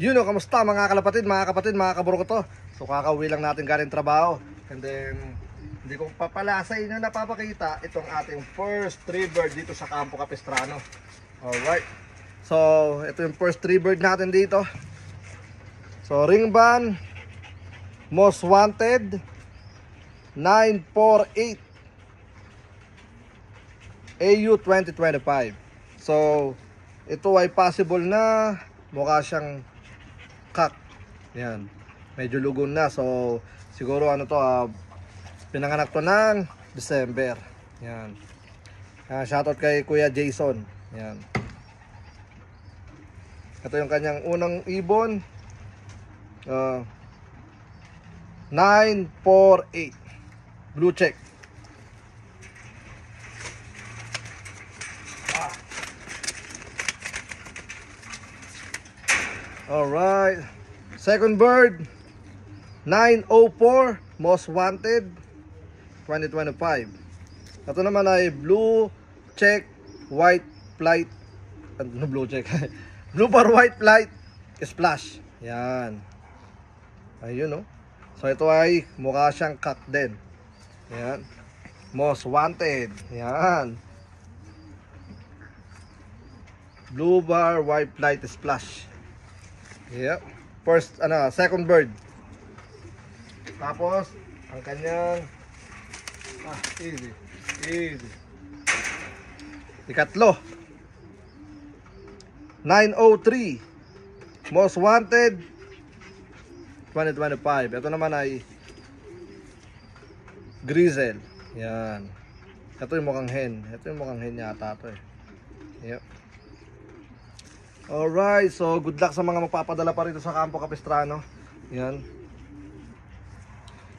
Yun o, kamusta mga kalapatid, mga kapatid, mga kaburo ko to. So kakauwi lang natin galing trabaho. And then, hindi ko pa pala sa inyo napapakita itong ating first tree bird dito sa Campo Capistrano. Alright. So, ito yung first tree bird natin dito. So, ringband, most wanted, 948 AU 2025. So, ito ay possible na mukha siyang cock. Yan. Medyo lugon na. So, siguro ano to, pinanganak to ng December. Yan. Shoutout kay Kuya Jason. Yan. Ito yung kanyang unang ibon. 948. Blue check. Alright. Second bird, 904, most wanted, 2025. Ito naman ay blue check, white flight. Ano blue check? Blue bar white flight splash. Yan. Ayun oh. So ito ay mukha siyang cock din. Yan. Most wanted. Yan. Blue bar white flight splash. Yep. First, second bird. Tapos, ang kanyang easy. Ikatlo, 903, most wanted, 2025. Ito naman ay grizzle. Yan. Ito yung mukhang hen. Ito yung mukhang hen yata ito eh. Yep. Alright, so good luck sa mga magpapadala pa rito sa Campo Capistrano. Yan.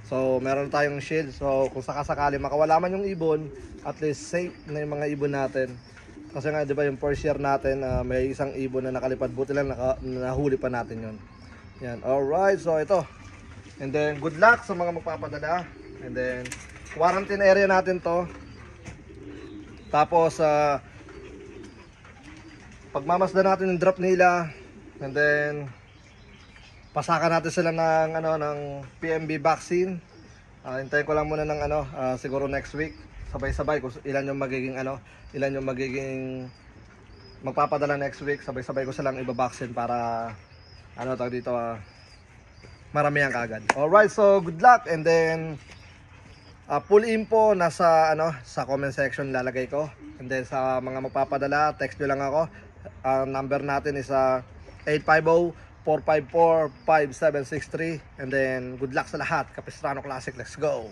So, meron tayong shield. So, kung sakasakali makawala man yung ibon, at least safe na yung mga ibon natin. Kasi nga, di ba yung first year natin, may isang ibon na nakalipad. Buti lang nahuli pa natin yun. Yan. Alright, so ito. And then, good luck sa mga magpapadala. And then, quarantine area natin to. Tapos, pagmamasdan natin yung drop nila, and then pasakan natin sila ng ng PMB vaccine. Hintayin ko lang muna ng siguro next week, sabay-sabay kung ilan yung magiging magpapadala next week, sabay-sabay ko silang iba-vaccine para tawag dito, maramihan kaagad. Alright, so good luck, and then full info nasa sa comment section lalagay ko, and then sa mga magpapadala, text nyo lang ako. Number natin is 850-454-5763. And then good luck sa lahat. Capistrano Classic, let's go.